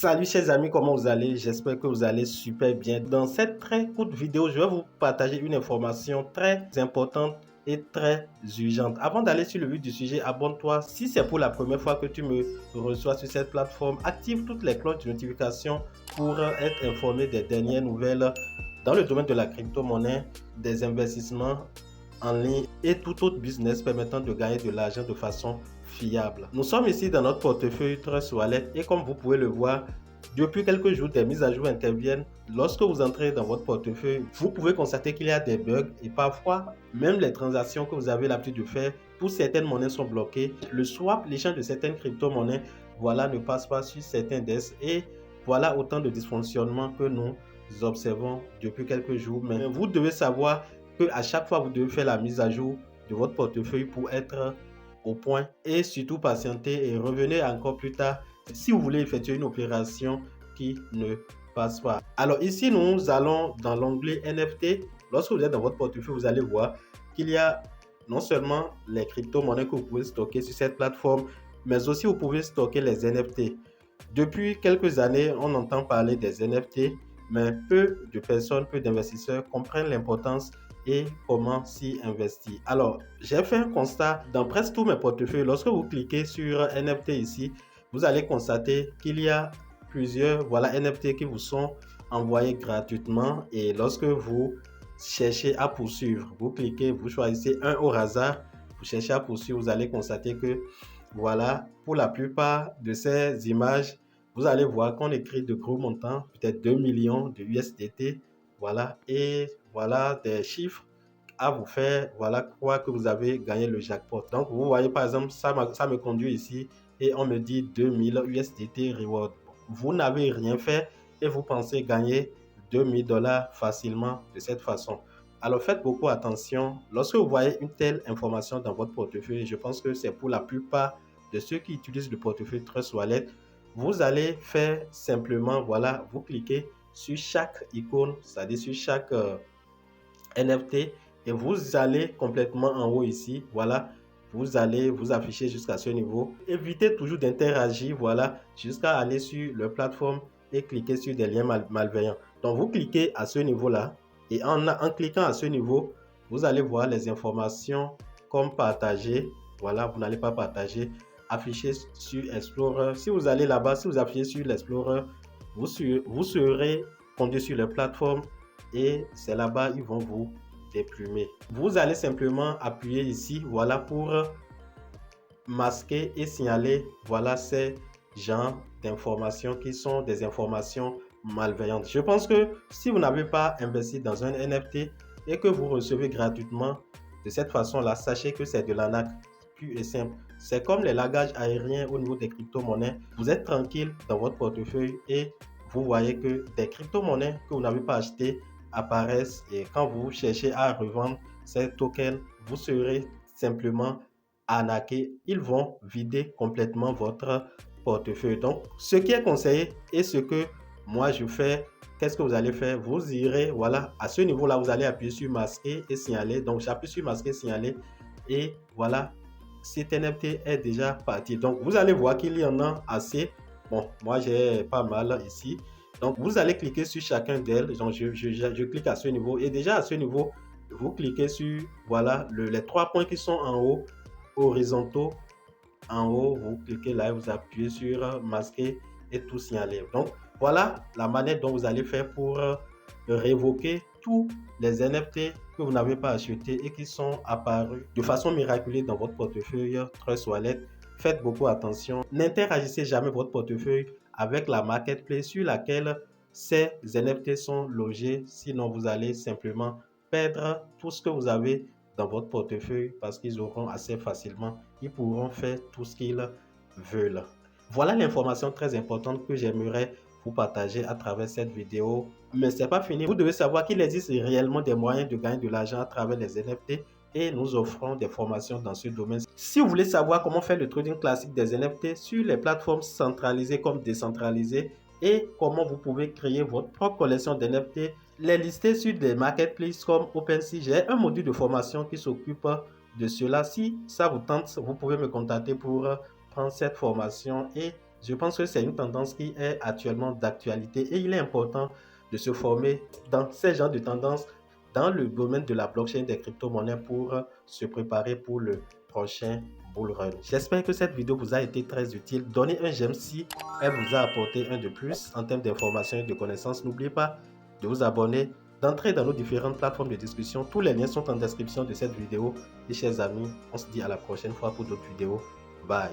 Salut chers amis, comment vous allez? J'espère que vous allez super bien. Dans cette très courte vidéo, je vais vous partager une information très importante et très urgente. Avant d'aller sur le vif du sujet, abonne-toi. Si c'est pour la première fois que tu me reçois sur cette plateforme, active toutes les cloches de notification pour être informé des dernières nouvelles dans le domaine de la crypto-monnaie, des investissements en ligne et tout autre business permettant de gagner de l'argent de façon fiable. Nous sommes ici dans notre portefeuille Trust Wallet et comme vous pouvez le voir, depuis quelques jours, des mises à jour interviennent. Lorsque vous entrez dans votre portefeuille, vous pouvez constater qu'il y a des bugs et parfois, même les transactions que vous avez l'habitude de faire, pour certaines monnaies sont bloquées. Le swap, l'échange de certaines crypto-monnaies, voilà, ne passe pas sur certains DEX et voilà autant de dysfonctionnements que nous observons depuis quelques jours. Mais vous devez savoir que à chaque fois, vous devez faire la mise à jour de votre portefeuille pour être au point et surtout patienter et revenez encore plus tard si vous voulez effectuer une opération qui ne passe pas. Alors ici, nous allons dans l'onglet NFT. Lorsque vous êtes dans votre portefeuille, vous allez voir qu'il y a non seulement les crypto-monnaies que vous pouvez stocker sur cette plateforme, mais aussi vous pouvez stocker les NFT. Depuis quelques années, on entend parler des NFT, mais peu de personnes, peu d'investisseurs comprennent l'importance et comment s'y investir. Alors, j'ai fait un constat dans presque tous mes portefeuilles. Lorsque vous cliquez sur NFT ici, vous allez constater qu'il y a plusieurs NFT qui vous sont envoyés gratuitement et lorsque vous cherchez à poursuivre, vous cliquez, vous choisissez un au hasard, vous cherchez à poursuivre, vous allez constater que voilà, pour la plupart de ces images, vous allez voir qu'on écrit de gros montants, peut-être 2 millions de USDT, voilà, et voilà des chiffres à vous faire, voilà, croire que vous avez gagné le jackpot. Donc, vous voyez, par exemple, ça me conduit ici et on me dit 2000 USDT reward. Vous n'avez rien fait et vous pensez gagner 2000 dollars facilement de cette façon. Alors, faites beaucoup attention. Lorsque vous voyez une telle information dans votre portefeuille, je pense que c'est pour la plupart de ceux qui utilisent le portefeuille Trust Wallet, vous allez faire simplement, voilà, vous cliquez sur chaque icône, c'est-à-dire sur chaque NFT et vous allez complètement en haut ici, voilà, vous allez vous afficher jusqu'à ce niveau. Évitez toujours d'interagir, voilà, jusqu'à aller sur la plateforme et cliquer sur des liens malveillants. Donc, vous cliquez à ce niveau-là et en cliquant à ce niveau, vous allez voir les informations comme partager. Voilà, vous n'allez pas partager. Afficher sur Explorer. Si vous allez là-bas, si vous appuyez sur l'Explorer, vous serez conduit sur les plateformes et c'est là-bas ils vont vous déplumer. Vous allez simplement appuyer ici, voilà, pour masquer et signaler, voilà, ces genres d'informations qui sont des informations malveillantes. Je pense que si vous n'avez pas investi dans un NFT et que vous recevez gratuitement de cette façon-là, sachez que c'est de l'arnaque pure et simple. C'est comme les lagages aériens au niveau des crypto-monnaies. Vous êtes tranquille dans votre portefeuille et vous voyez que des crypto-monnaies que vous n'avez pas achetées apparaissent et quand vous cherchez à revendre ces tokens, vous serez simplement arnaqué. Ils vont vider complètement votre portefeuille. Donc, ce qui est conseillé et ce que moi je fais, qu'est-ce que vous allez faire? Vous irez, voilà, à ce niveau-là, vous allez appuyer sur masquer et signaler. Donc, j'appuie sur masquer, signaler et voilà, cet NFT est déjà parti. Donc, vous allez voir qu'il y en a assez. Bon, moi j'ai pas mal ici. Donc, vous allez cliquer sur chacun d'elles. Donc, je clique à ce niveau. Et déjà à ce niveau, vous cliquez sur, voilà, les trois points qui sont en haut, horizontaux. En haut, vous cliquez là et vous appuyez sur masquer et tout signaler. Donc, voilà la manière dont vous allez faire pour révoquer tous les NFT que vous n'avez pas achetés et qui sont apparus de façon miraculeuse dans votre portefeuille Trust Wallet. Faites beaucoup attention. N'interagissez jamais votre portefeuille avec la marketplace sur laquelle ces NFT sont logés. Sinon, vous allez simplement perdre tout ce que vous avez dans votre portefeuille parce qu'ils auront assez facilement, ils pourront faire tout ce qu'ils veulent. Voilà l'information très importante que j'aimerais vous partager à travers cette vidéo. Mais ce n'est pas fini. Vous devez savoir qu'il existe réellement des moyens de gagner de l'argent à travers les NFT et nous offrons des formations dans ce domaine. Si vous voulez savoir comment faire le trading classique des NFT sur les plateformes centralisées comme décentralisées et comment vous pouvez créer votre propre collection d'NFT, les lister sur des marketplaces comme OpenSea, j'ai un module de formation qui s'occupe de cela. Si ça vous tente, vous pouvez me contacter pour prendre cette formation et Je pense que c'est une tendance qui est actuellement d'actualité et il est important de se former dans ces genres de tendances dans le domaine de la blockchain des crypto-monnaies pour se préparer pour le prochain bull run. J'espère que cette vidéo vous a été très utile. Donnez un j'aime si elle vous a apporté un de plus en termes d'informations et de connaissances. N'oubliez pas de vous abonner, d'entrer dans nos différentes plateformes de discussion. Tous les liens sont en description de cette vidéo. Et chers amis, on se dit à la prochaine fois pour d'autres vidéos. Bye.